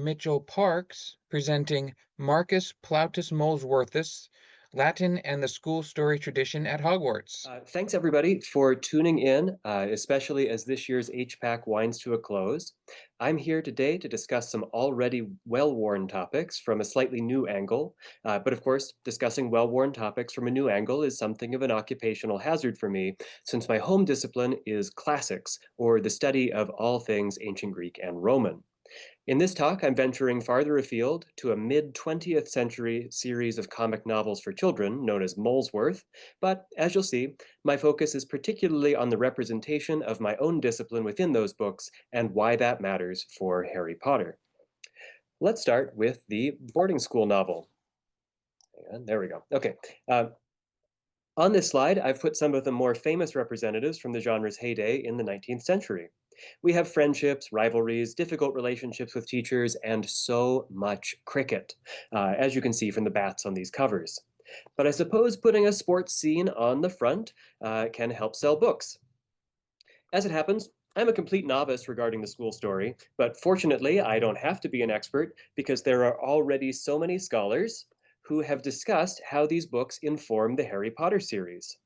Mitchell Parks presenting Marcus Plautus Molesworthus, Latin and the School Story Tradition at Hogwarts. Thanks everybody for tuning in, especially as this year's HPAC winds to a close. I'm here today to discuss some already well-worn topics from a slightly new angle, but of course, discussing well-worn topics from a new angle is something of an occupational hazard for me, since my home discipline is classics, or the study of all things ancient Greek and Roman. In this talk, I'm venturing farther afield to a mid-20th century series of comic novels for children known as Molesworth, but as you'll see, my focus is particularly on the representation of my own discipline within those books and why that matters for Harry Potter. Let's start with the boarding school novel. And there we go. Okay. On this slide, I've put some of the more famous representatives from the genre's heyday in the 19th century. We have friendships, rivalries, difficult relationships with teachers, and so much cricket, as you can see from the bats on these covers. But I suppose putting a sports scene on the front can help sell books. As it happens, I'm a complete novice regarding the school story, but fortunately I don't have to be an expert because there are already so many scholars who have discussed how these books inform the Harry Potter series.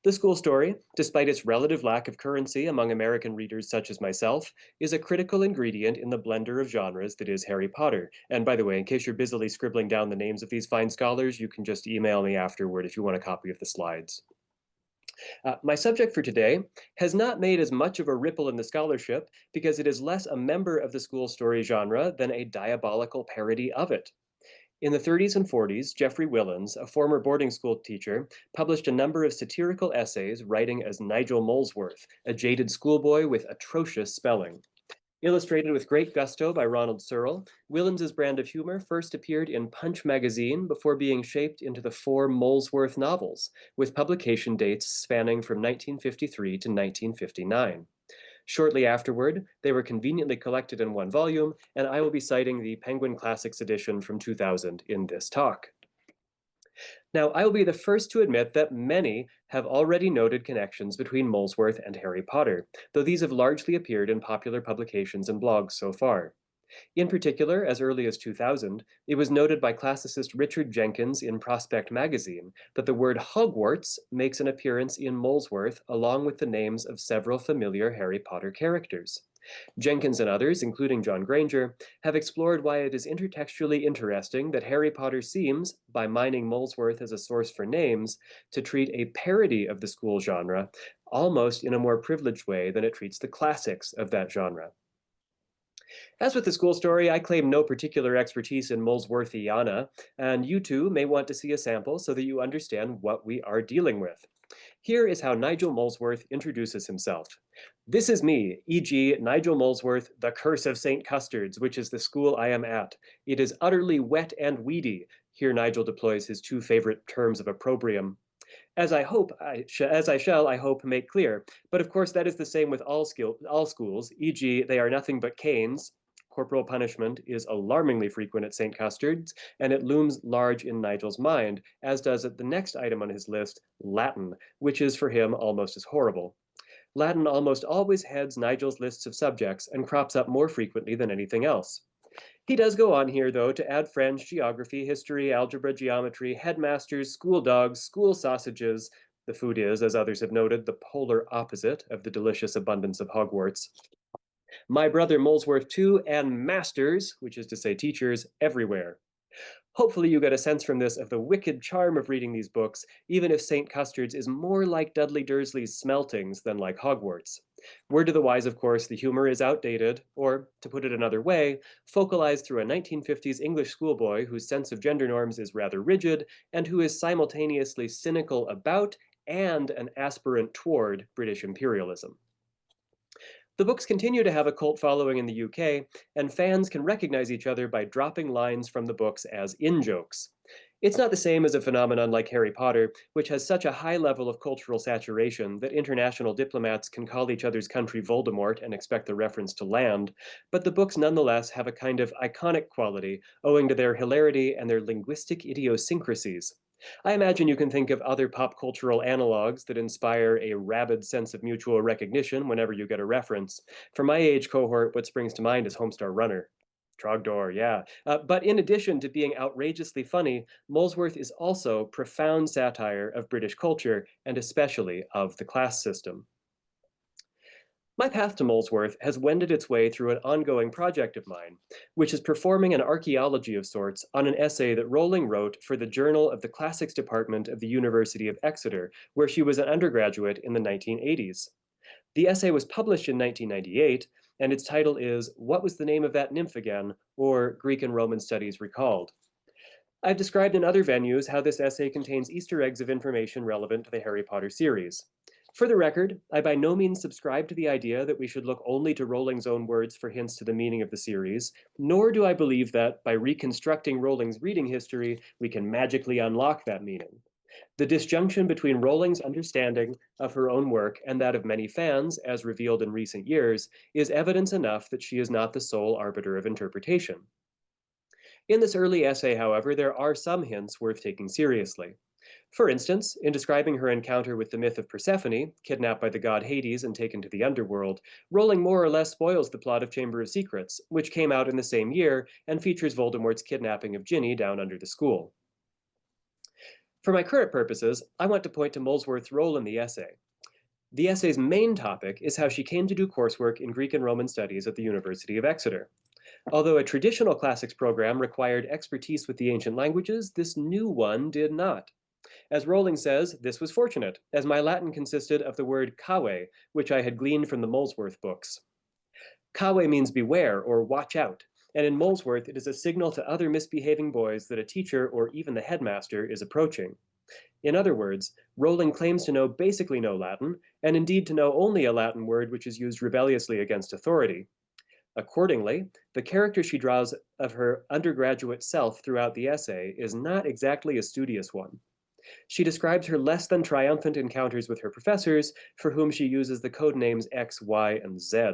The school story, despite its relative lack of currency among American readers such as myself, is a critical ingredient in the blender of genres that is Harry Potter. And by the way, in case you're busily scribbling down the names of these fine scholars, you can just email me afterward if you want a copy of the slides. My subject for today has not made as much of a ripple in the scholarship because it is less a member of the school story genre than a diabolical parody of it. In the 30s and 40s, Geoffrey Willans, a former boarding school teacher, published a number of satirical essays writing as Nigel Molesworth, a jaded schoolboy with atrocious spelling. Illustrated with great gusto by Ronald Searle, Willans' brand of humor first appeared in Punch magazine before being shaped into the 4 Molesworth novels, with publication dates spanning from 1953 to 1959. Shortly afterward, they were conveniently collected in one volume, and I will be citing the Penguin Classics edition from 2000 in this talk. Now, I will be the first to admit that many have already noted connections between Molesworth and Harry Potter, though these have largely appeared in popular publications and blogs so far. In particular, as early as 2000, it was noted by classicist Richard Jenkins in Prospect magazine that the word Hogwarts makes an appearance in Molesworth along with the names of several familiar Harry Potter characters. Jenkins and others, including John Granger, have explored why it is intertextually interesting that Harry Potter seems, by mining Molesworth as a source for names, to treat a parody of the school genre almost in a more privileged way than it treats the classics of that genre. As with the school story, I claim no particular expertise in Molesworthiana, and you too may want to see a sample so that you understand what we are dealing with. Here is how Nigel Molesworth introduces himself. This is me, e.g. Nigel Molesworth, the Curse of St. Custards, which is the school I am at. It is utterly wet and weedy. Here Nigel deploys his 2 favorite terms of opprobrium. As I shall, I hope, make clear. But of course that is the same with all schools, e.g. they are nothing but canes. Corporal punishment is alarmingly frequent at St. Custard's, and it looms large in Nigel's mind, as does the next item on his list, Latin, which is for him almost as horrible. Latin almost always heads Nigel's lists of subjects and crops up more frequently than anything else. He does go on here, though, to add French, geography, history, algebra, geometry, headmasters, school dogs, school sausages. The food is, as others have noted, the polar opposite of the delicious abundance of Hogwarts. My brother Molesworth too, and masters, which is to say teachers, everywhere. Hopefully you get a sense from this of the wicked charm of reading these books, even if St. Custard's is more like Dudley Dursley's Smeltings than like Hogwarts. Word to the wise, of course, the humor is outdated, or, to put it another way, focalized through a 1950s English schoolboy whose sense of gender norms is rather rigid, and who is simultaneously cynical about and an aspirant toward British imperialism. The books continue to have a cult following in the UK, and fans can recognize each other by dropping lines from the books as in-jokes. It's not the same as a phenomenon like Harry Potter, which has such a high level of cultural saturation that international diplomats can call each other's country Voldemort and expect the reference to land, but the books nonetheless have a kind of iconic quality owing to their hilarity and their linguistic idiosyncrasies. I imagine you can think of other pop cultural analogs that inspire a rabid sense of mutual recognition whenever you get a reference. For my age cohort, what springs to mind is Homestar Runner. Trogdor, yeah. But in addition to being outrageously funny, Molesworth is also profound satire of British culture and especially of the class system. My path to Molesworth has wended its way through an ongoing project of mine, which is performing an archaeology of sorts on an essay that Rowling wrote for the Journal of the Classics Department of the University of Exeter, where she was an undergraduate in the 1980s. The essay was published in 1998, and its title is What Was the Name of That Nymph Again? Or Greek and Roman Studies Recalled. I've described in other venues how this essay contains Easter eggs of information relevant to the Harry Potter series. For the record, I by no means subscribe to the idea that we should look only to Rowling's own words for hints to the meaning of the series, nor do I believe that, by reconstructing Rowling's reading history, we can magically unlock that meaning. The disjunction between Rowling's understanding of her own work and that of many fans, as revealed in recent years, is evidence enough that she is not the sole arbiter of interpretation. In this early essay, however, there are some hints worth taking seriously. For instance, in describing her encounter with the myth of Persephone, kidnapped by the god Hades and taken to the underworld, Rowling more or less spoils the plot of Chamber of Secrets, which came out in the same year and features Voldemort's kidnapping of Ginny down under the school. For my current purposes, I want to point to Molesworth's role in the essay. The essay's main topic is how she came to do coursework in Greek and Roman studies at the University of Exeter. Although a traditional classics program required expertise with the ancient languages, this new one did not. As Rowling says, this was fortunate, as my Latin consisted of the word cave, which I had gleaned from the Molesworth books. Cave means beware or watch out, and in Molesworth it is a signal to other misbehaving boys that a teacher or even the headmaster is approaching. In other words, Rowling claims to know basically no Latin, and indeed to know only a Latin word which is used rebelliously against authority. Accordingly, the character she draws of her undergraduate self throughout the essay is not exactly a studious one. She describes her less than triumphant encounters with her professors, for whom she uses the code names X, Y, and Z.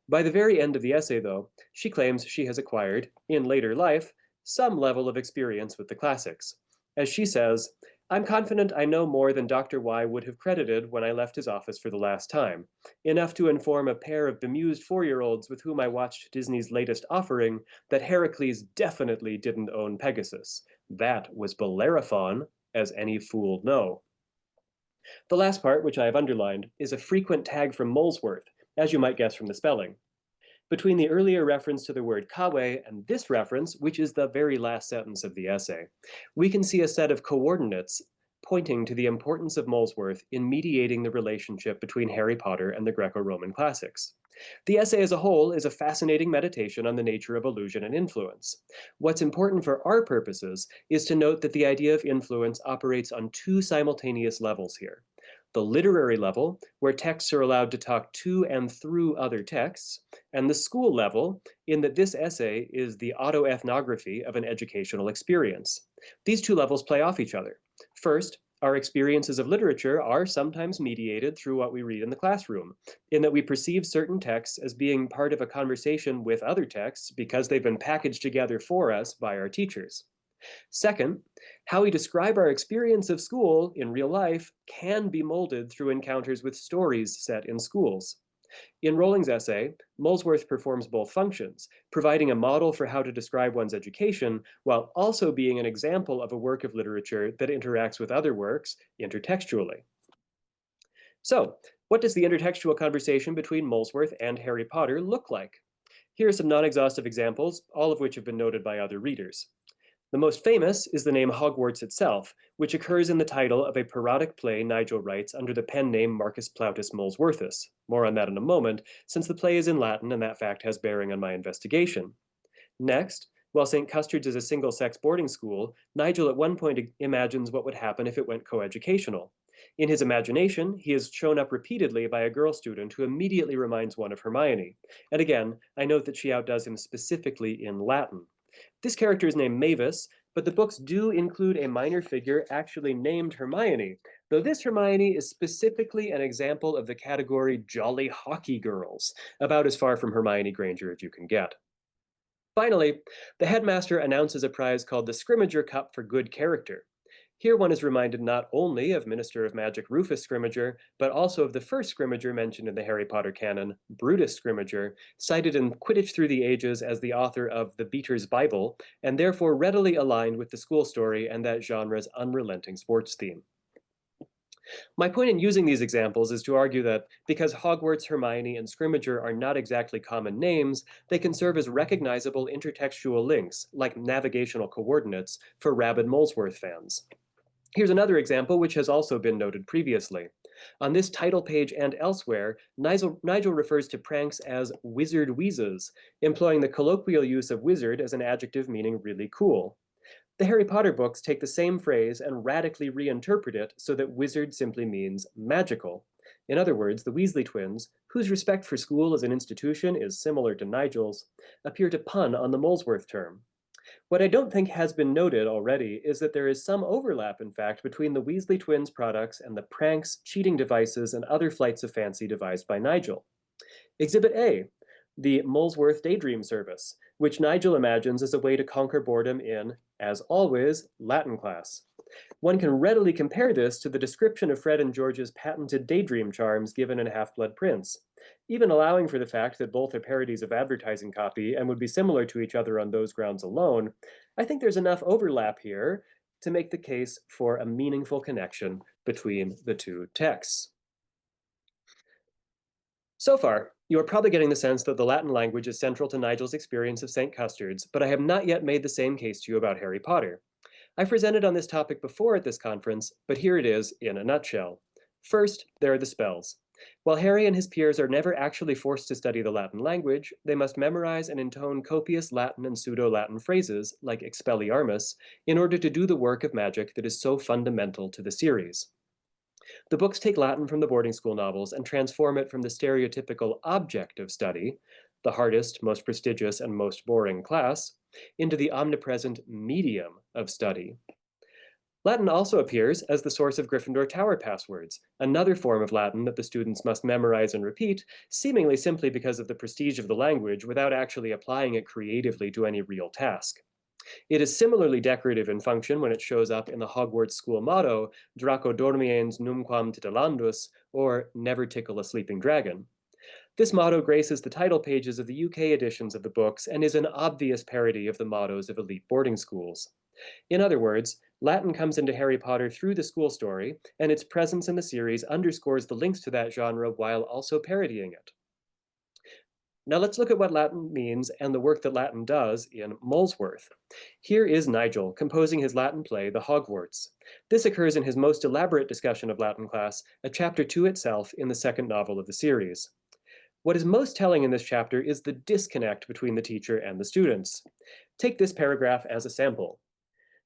By the very end of the essay, though, she claims she has acquired, in later life, some level of experience with the classics. As she says, I'm confident I know more than Dr. Y would have credited when I left his office for the last time, enough to inform a pair of bemused 4-year-olds with whom I watched Disney's latest offering that Heracles definitely didn't own Pegasus. That was Bellerophon, as any fool know. The last part, which I have underlined, is a frequent tag from Molesworth, as you might guess from the spelling. Between the earlier reference to the word cave and this reference, which is the very last sentence of the essay, we can see a set of coordinates pointing to the importance of Molesworth in mediating the relationship between Harry Potter and the Greco-Roman classics. The essay as a whole is a fascinating meditation on the nature of illusion and influence. What's important for our purposes is to note that the idea of influence operates on two simultaneous levels here. The literary level, where texts are allowed to talk to and through other texts, and the school level, in that this essay is the autoethnography of an educational experience. These two levels play off each other. First, our experiences of literature are sometimes mediated through what we read in the classroom, in that we perceive certain texts as being part of a conversation with other texts because they've been packaged together for us by our teachers. Second, how we describe our experience of school in real life can be molded through encounters with stories set in schools. In Rowling's essay, Molesworth performs both functions, providing a model for how to describe one's education, while also being an example of a work of literature that interacts with other works intertextually. So, what does the intertextual conversation between Molesworth and Harry Potter look like? Here are some non-exhaustive examples, all of which have been noted by other readers. The most famous is the name Hogwarts itself, which occurs in the title of a parodic play Nigel writes under the pen name Marcus Plautus Molesworthus. More on that in a moment, since the play is in Latin and that fact has bearing on my investigation. Next, while St. Custard's is a single-sex boarding school, Nigel at one point imagines what would happen if it went coeducational. In his imagination, he is shown up repeatedly by a girl student who immediately reminds one of Hermione. And again, I note that she outdoes him specifically in Latin. This character is named Mavis, but the books do include a minor figure actually named Hermione, though this Hermione is specifically an example of the category jolly hockey girls, about as far from Hermione Granger as you can get. Finally, the headmaster announces a prize called the Scrimgeour Cup for good character. Here one is reminded not only of Minister of Magic Rufus Scrimgeour, but also of the first Scrimgeour mentioned in the Harry Potter canon, Brutus Scrimgeour, cited in Quidditch Through the Ages as the author of The Beater's Bible, and therefore readily aligned with the school story and that genre's unrelenting sports theme. My point in using these examples is to argue that because Hogwarts, Hermione, and Scrimgeour are not exactly common names, they can serve as recognizable intertextual links, like navigational coordinates, for rabid Molesworth fans. Here's another example which has also been noted previously. On this title page and elsewhere, Nigel refers to pranks as wizard wheezes, employing the colloquial use of wizard as an adjective meaning really cool. The Harry Potter books take the same phrase and radically reinterpret it so that wizard simply means magical. In other words, the Weasley twins, whose respect for school as an institution is similar to Nigel's, appear to pun on the Molesworth term. What I don't think has been noted already is that there is some overlap, in fact, between the Weasley twins products and the pranks, cheating devices, and other flights of fancy devised by Nigel. Exhibit A, the Molesworth Daydream Service, which Nigel imagines as a way to conquer boredom in, as always, Latin class. One can readily compare this to the description of Fred and George's patented daydream charms given in Half-Blood Prince. Even allowing for the fact that both are parodies of advertising copy and would be similar to each other on those grounds alone, I think there's enough overlap here to make the case for a meaningful connection between the two texts. So far, you are probably getting the sense that the Latin language is central to Nigel's experience of St. Custard's, but I have not yet made the same case to you about Harry Potter. I've presented on this topic before at this conference, but here it is in a nutshell. First, there are the spells. While Harry and his peers are never actually forced to study the Latin language, they must memorize and intone copious Latin and pseudo-Latin phrases, like Expelliarmus, in order to do the work of magic that is so fundamental to the series. The books take Latin from the boarding school novels and transform it from the stereotypical object of study, the hardest, most prestigious, and most boring class, into the omnipresent medium of study. Latin also appears as the source of Gryffindor Tower passwords, another form of Latin that the students must memorize and repeat, seemingly simply because of the prestige of the language without actually applying it creatively to any real task. It is similarly decorative in function when it shows up in the Hogwarts school motto, Draco dormiens numquam titilandus, or Never Tickle a Sleeping Dragon. This motto graces the title pages of the UK editions of the books and is an obvious parody of the mottos of elite boarding schools. In other words, Latin comes into Harry Potter through the school story, and its presence in the series underscores the links to that genre while also parodying it. Now let's look at what Latin means and the work that Latin does in Molesworth. Here is Nigel composing his Latin play, The Hogwarts. This occurs in his most elaborate discussion of Latin class, a chapter to itself in the second novel of the series. What is most telling in this chapter is the disconnect between the teacher and the students. Take this paragraph as a sample.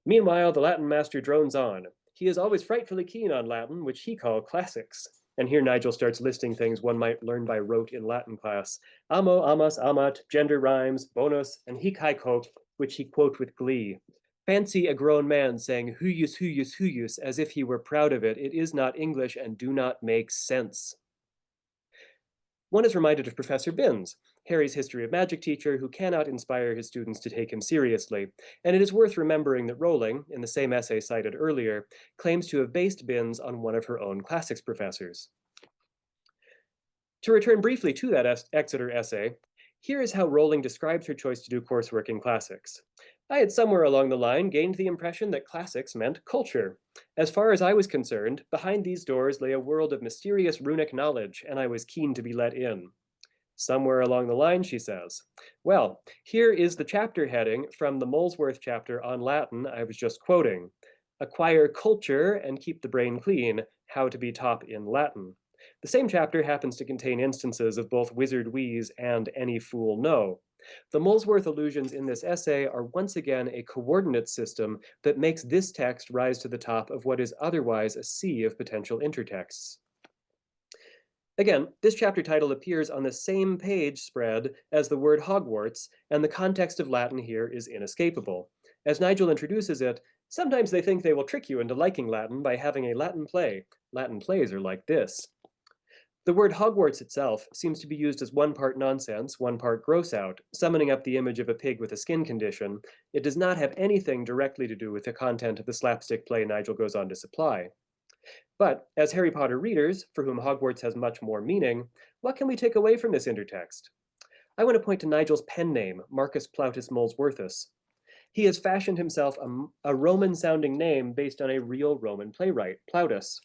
Meanwhile, the Latin master drones on. He is always frightfully keen on Latin, which he calls classics. And here Nigel starts listing things one might learn by rote in Latin class. Amo, amas, amat, gender rhymes, bonus, and hic haec hoc, which he quote with glee. Fancy a grown man saying huyus, huyus, huyus, as if he were proud of it. It is not English and do not make sense. One is reminded of Professor Binns, Harry's history of magic teacher who cannot inspire his students to take him seriously, and it is worth remembering that Rowling, in the same essay cited earlier, claims to have based Binns on one of her own classics professors. To return briefly to that Exeter essay, here is how Rowling describes her choice to do coursework in classics. I had somewhere along the line gained the impression that classics meant culture. As far as I was concerned, behind these doors lay a world of mysterious runic knowledge, and I was keen to be let in. Somewhere along the line, she says. Well, here is the chapter heading from the Molesworth chapter on Latin I was just quoting. Acquire culture and keep the brain clean, how to be top in Latin. The same chapter happens to contain instances of both wizard wheeze and any fool know. The Molesworth allusions in this essay are once again a coordinate system that makes this text rise to the top of what is otherwise a sea of potential intertexts. Again, this chapter title appears on the same page spread as the word Hogwarts, and the context of Latin here is inescapable. As Nigel introduces it, sometimes they think they will trick you into liking Latin by having a Latin play. Latin plays are like this. The word Hogwarts itself seems to be used as one part nonsense, one part gross out, summoning up the image of a pig with a skin condition. It does not have anything directly to do with the content of the slapstick play Nigel goes on to supply. But, as Harry Potter readers, for whom Hogwarts has much more meaning, what can we take away from this intertext? I want to point to Nigel's pen name, Marcus Plautus Molesworthus. He has fashioned himself a Roman sounding name based on a real Roman playwright, Plautus.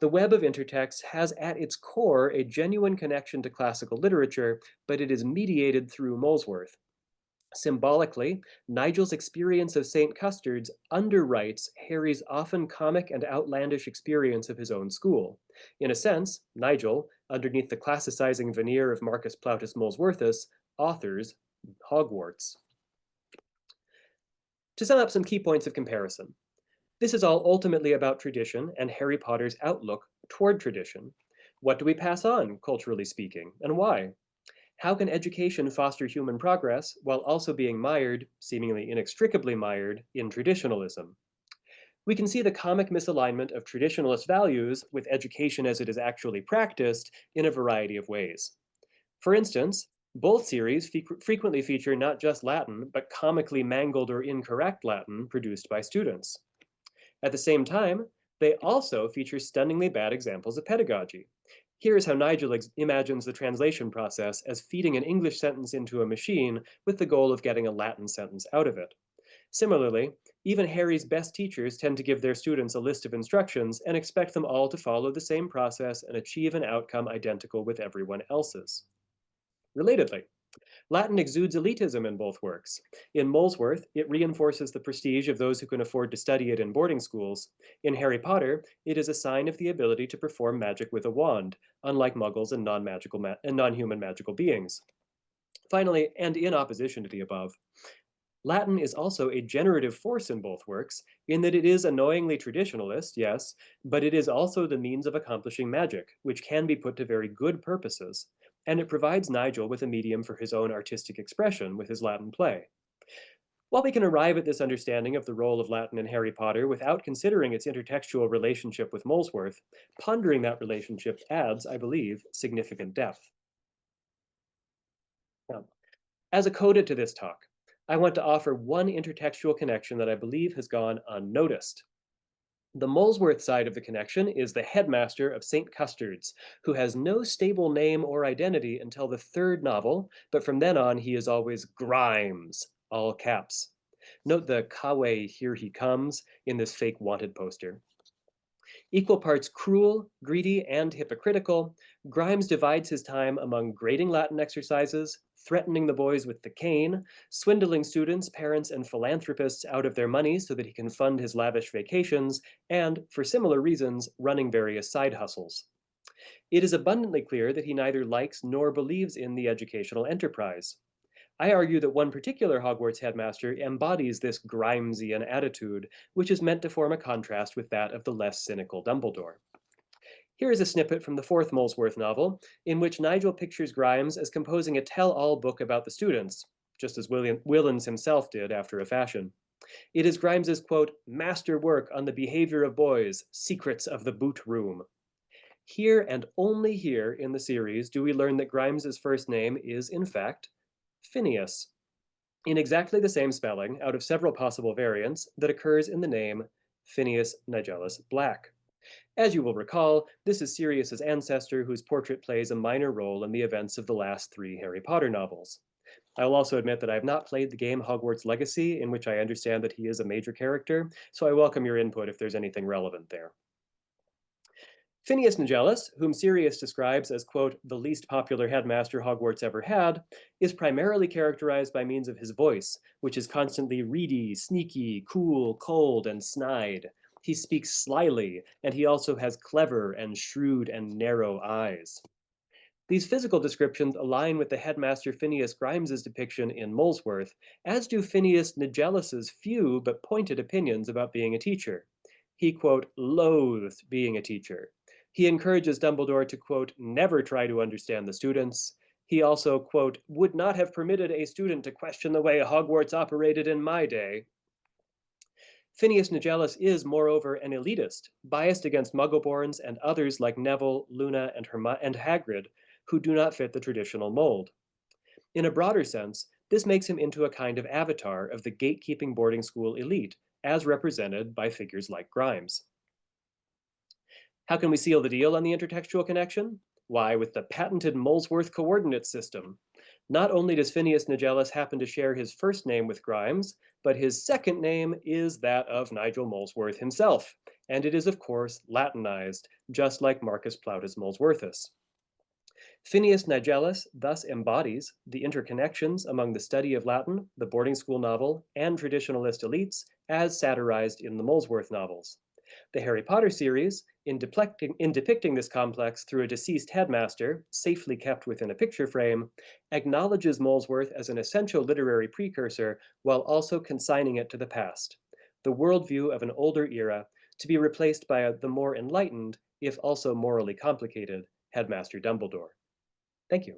The web of intertext has at its core a genuine connection to classical literature, but it is mediated through Molesworth. Symbolically, Nigel's experience of St. Custard's underwrites Harry's often comic and outlandish experience of his own school. In a sense, Nigel, underneath the classicizing veneer of Marcus Plautus Molesworthus, authors Hogwarts. To sum up some key points of comparison, this is all ultimately about tradition and Harry Potter's outlook toward tradition. What do we pass on, culturally speaking, and why? How can education foster human progress while also being mired, seemingly inextricably mired, in traditionalism? We can see the comic misalignment of traditionalist values with education as it is actually practiced in a variety of ways. For instance, both series frequently feature not just Latin, but comically mangled or incorrect Latin produced by students. At the same time, they also feature stunningly bad examples of pedagogy. Here is how Nigel imagines the translation process as feeding an English sentence into a machine with the goal of getting a Latin sentence out of it. Similarly, even Harry's best teachers tend to give their students a list of instructions and expect them all to follow the same process and achieve an outcome identical with everyone else's. Relatedly, Latin exudes elitism in both works. In Molesworth, it reinforces the prestige of those who can afford to study it in boarding schools. In Harry Potter, it is a sign of the ability to perform magic with a wand, unlike muggles and non-human magical beings. Finally, and in opposition to the above, Latin is also a generative force in both works, in that it is annoyingly traditionalist, yes, but it is also the means of accomplishing magic, which can be put to very good purposes, and it provides Nigel with a medium for his own artistic expression with his Latin play. While we can arrive at this understanding of the role of Latin in Harry Potter without considering its intertextual relationship with Molesworth, pondering that relationship adds, I believe, significant depth. Now, as a coda to this talk, I want to offer one intertextual connection that I believe has gone unnoticed. The Molesworth side of the connection is the headmaster of St. Custard's, who has no stable name or identity until the third novel, but from then on he is always Grimes, all caps. Note the Kawe "Here he comes" in this fake wanted poster. Equal parts cruel, greedy, and hypocritical, Grimes divides his time among grading Latin exercises, threatening the boys with the cane, swindling students, parents, and philanthropists out of their money so that he can fund his lavish vacations, and, for similar reasons, running various side hustles. It is abundantly clear that he neither likes nor believes in the educational enterprise. I argue that one particular Hogwarts headmaster embodies this Grimesian attitude, which is meant to form a contrast with that of the less cynical Dumbledore. Here is a snippet from the fourth Molesworth novel, in which Nigel pictures Grimes as composing a tell-all book about the students, just as Willans himself did after a fashion. It is Grimes's, quote, master work on the behavior of boys, secrets of the boot room. Here and only here in the series do we learn that Grimes's first name is, in fact, Phineas, in exactly the same spelling, out of several possible variants, that occurs in the name Phineas Nigellus Black. As you will recall, this is Sirius's ancestor whose portrait plays a minor role in the events of the last three Harry Potter novels. I will also admit that I have not played the game Hogwarts Legacy, in which I understand that he is a major character, so I welcome your input if there's anything relevant there. Phineas Nigellus, whom Sirius describes as, quote, the least popular headmaster Hogwarts ever had, is primarily characterized by means of his voice, which is constantly reedy, sneaky, cool, cold, and snide. He speaks slyly, and he also has clever and shrewd and narrow eyes. These physical descriptions align with the headmaster Phineas Grimes's depiction in Molesworth, as do Phineas Nigellus's few but pointed opinions about being a teacher. He, quote, loathed being a teacher. He encourages Dumbledore to, quote, never try to understand the students. He also, quote, would not have permitted a student to question the way Hogwarts operated in my day. Phineas Nigellus is, moreover, an elitist, biased against Muggleborns and others like Neville, Luna, and Hagrid, who do not fit the traditional mold. In a broader sense, this makes him into a kind of avatar of the gatekeeping boarding school elite, as represented by figures like Grimes. How can we seal the deal on the intertextual connection? Why, with the patented Molesworth coordinate system. Not only does Phineas Nigellus happen to share his first name with Grimes, but his second name is that of Nigel Molesworth himself, and it is, of course, Latinized, just like Marcus Plautus Molesworthus. Phineas Nigellus thus embodies the interconnections among the study of Latin, the boarding school novel, and traditionalist elites as satirized in the Molesworth novels. The Harry Potter series, in depicting this complex through a deceased headmaster, safely kept within a picture frame, acknowledges Molesworth as an essential literary precursor while also consigning it to the past, the worldview of an older era, to be replaced by the more enlightened, if also morally complicated, Headmaster Dumbledore. Thank you.